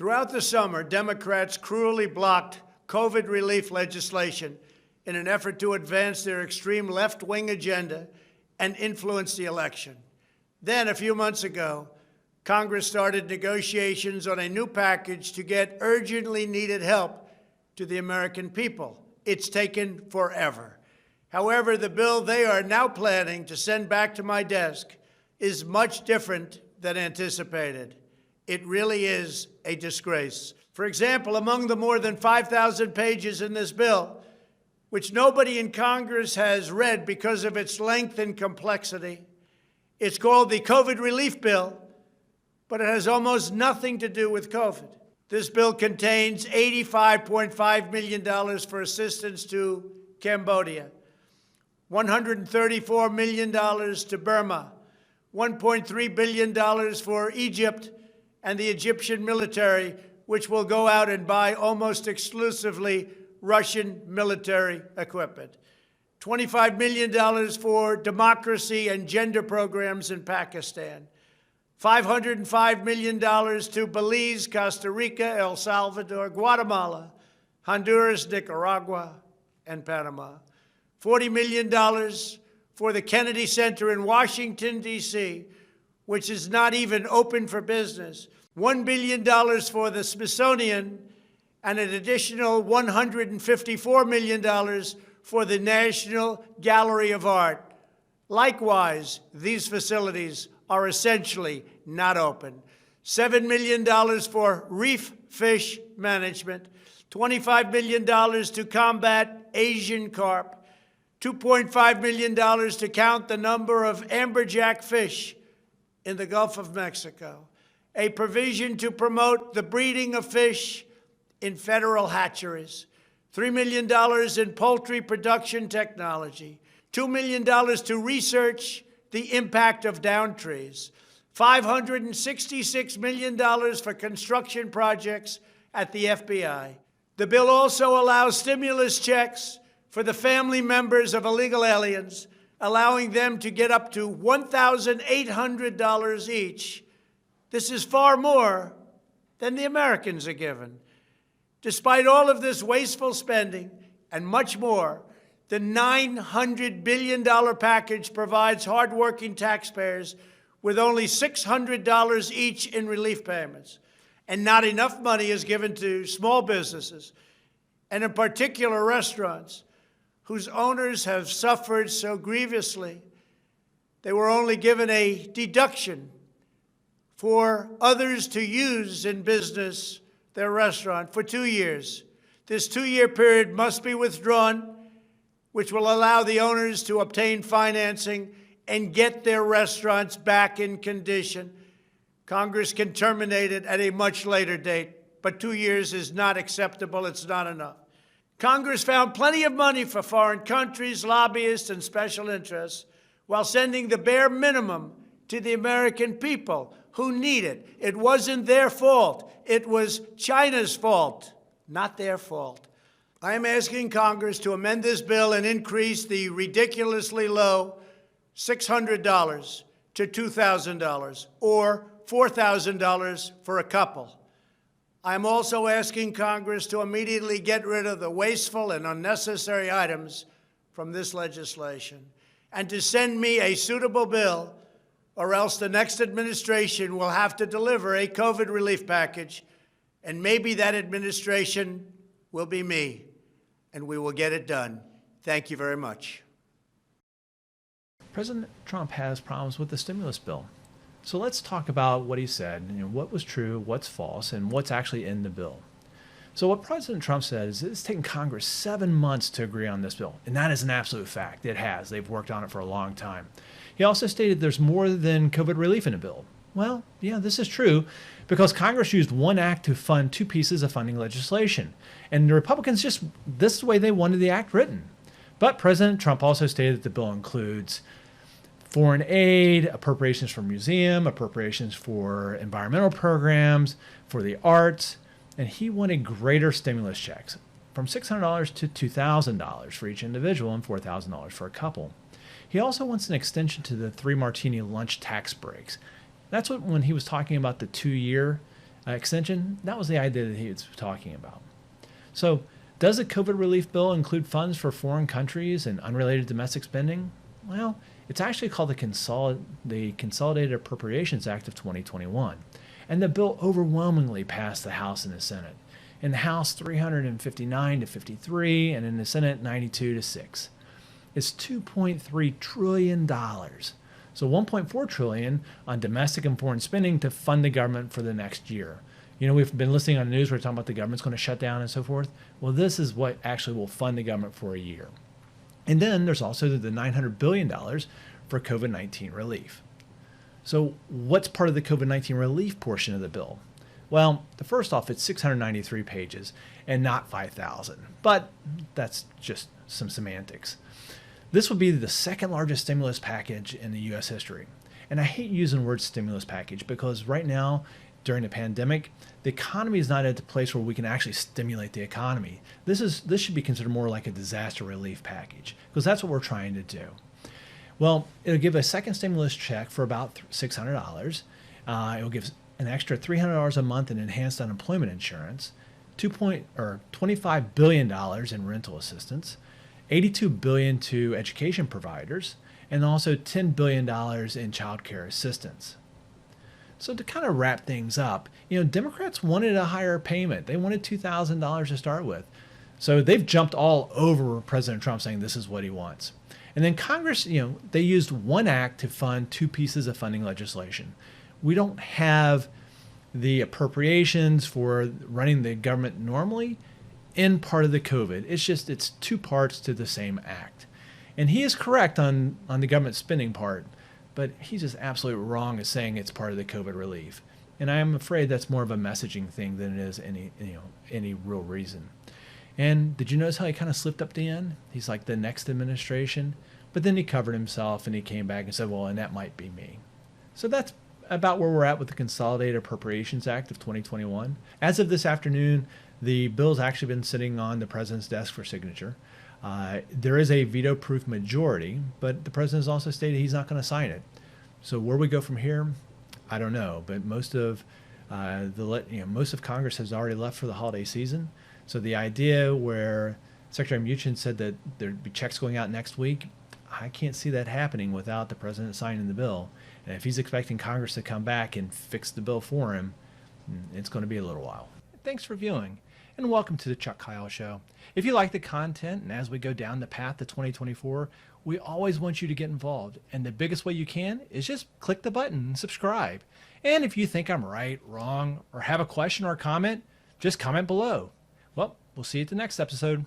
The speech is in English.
Throughout the summer, Democrats cruelly blocked COVID relief legislation in an effort to advance their extreme left-wing agenda and influence the election. Then, a few months ago, Congress started negotiations on a new package to get urgently needed help to the American people. It's taken forever. However, the bill they are now planning to send back to my desk is much different than anticipated. It really is a disgrace. For example, among the more than 5,000 pages in this bill, which nobody in Congress has read because of its length and complexity, it's called the COVID Relief Bill, but it has almost nothing to do with COVID. This bill contains $85.5 million for assistance to Cambodia, $134 million to Burma, $1.3 billion for Egypt and the Egyptian military, which will go out and buy almost exclusively Russian military equipment, $25 million for democracy and gender programs in Pakistan, $505 million to Belize, Costa Rica, El Salvador, Guatemala, Honduras, Nicaragua, and Panama, $40 million for the Kennedy Center in Washington, D.C., which is not even open for business, $1 billion for the Smithsonian, and an additional $154 million for the National Gallery of Art. Likewise, these facilities are essentially not open. $7 million for reef fish management, $25 million to combat Asian carp, $2.5 million to count the number of amberjack fish in the Gulf of Mexico, a provision to promote the breeding of fish in federal hatcheries, $3 million in poultry production technology, $2 million to research the impact of down trees, $566 million for construction projects at the FBI. The bill also allows stimulus checks for the family members of illegal aliens, allowing them to get up to $1,800 each. This is far more than the Americans are given. Despite all of this wasteful spending and much more, the $900 billion package provides hardworking taxpayers with only $600 each in relief payments. And not enough money is given to small businesses, and in particular restaurants, whose owners have suffered so grievously. They were only given a deduction for others to use in business their restaurant for 2 years. This 2-year period must be withdrawn, which will allow the owners to obtain financing and get their restaurants back in condition. Congress can terminate it at a much later date, but 2 years is not acceptable. It's not enough. Congress found plenty of money for foreign countries, lobbyists, and special interests, while sending the bare minimum to the American people who need it. It wasn't their fault. It was China's fault, not their fault. I am asking Congress to amend this bill and increase the ridiculously low $600 to $2,000 or $4,000 for a couple. I'm also asking Congress to immediately get rid of the wasteful and unnecessary items from this legislation and to send me a suitable bill, or else the next administration will have to deliver a COVID relief package, and maybe that administration will be me, and we will get it done. Thank you very much. President Trump has problems with the stimulus bill. So let's talk about what he said, what was true, what's false, and what's actually in the bill. So what President Trump said is it's taken Congress 7 months to agree on this bill, and that is an absolute fact. It has. They've worked on it for a long time. He also stated there's more than COVID relief in the bill. Well, yeah, this is true because Congress used one act to fund 2 pieces of funding legislation, and the Republicans this is the way they wanted the act written. But President Trump also stated that the bill includes foreign aid, appropriations for museum, appropriations for environmental programs, for the arts, and he wanted greater stimulus checks from $600 to $2,000 for each individual and $4,000 for a couple. He also wants an extension to the 3 martini lunch tax breaks. That's when he was talking about the 2-year extension, that was the idea that he was talking about. So, does the COVID relief bill include funds for foreign countries and unrelated domestic spending? Well, it's actually called the Consolidated Appropriations Act of 2021. And the bill overwhelmingly passed the House and the Senate. In the House, 359 to 53, and in the Senate, 92 to 6. It's $2.3 trillion. So $1.4 trillion on domestic and foreign spending to fund the government for the next year. You know, we've been listening on the news, we're talking about the government's going to shut down and so forth. Well, this is what actually will fund the government for a year. And then there's also the $900 billion for COVID-19 relief. So what's part of the COVID-19 relief portion of the bill? Well, first off, it's 693 pages and not 5,000, but that's just some semantics. This would be the second largest stimulus package in the U.S. history. And I hate using the word stimulus package because right now, during the pandemic, the economy is not at the place where we can actually stimulate the economy. This should be considered more like a disaster relief package because that's what we're trying to do. Well, it'll give a second stimulus check for about $600. It'll give an extra $300 a month in enhanced unemployment insurance, $25 billion in rental assistance, $82 billion to education providers, and also $10 billion in child care assistance. So to kind of wrap things up, you know, Democrats wanted a higher payment. They wanted $2,000 to start with. So they've jumped all over President Trump saying this is what he wants. And then Congress, you know, they used one act to fund two pieces of funding legislation. We don't have the appropriations for running the government normally in part of the COVID. It's two parts to the same act. And he is correct on the government spending part, but he's just absolutely wrong as saying it's part of the COVID relief. And I'm afraid that's more of a messaging thing than it is any real reason. And did you notice how he kind of slipped up at the end? He's like the next administration, but then he covered himself and he came back and said, well, and that might be me. So that's about where we're at with the Consolidated Appropriations Act of 2021. As of this afternoon, the bill's actually been sitting on the president's desk for signature. There is a veto-proof majority, but the president has also stated he's not going to sign it. So where we go from here, I don't know. But most of Congress has already left for the holiday season. So the idea where Secretary Mnuchin said that there'd be checks going out next week, I can't see that happening without the president signing the bill. And if he's expecting Congress to come back and fix the bill for him, it's going to be a little while. Thanks for viewing, and welcome to the Chuck Kyle Show. If you like the content, and as we go down the path to 2024, we always want you to get involved. And the biggest way you can is just click the button and subscribe. And if you think I'm right, wrong, or have a question or a comment, just comment below. Well, we'll see you at the next episode.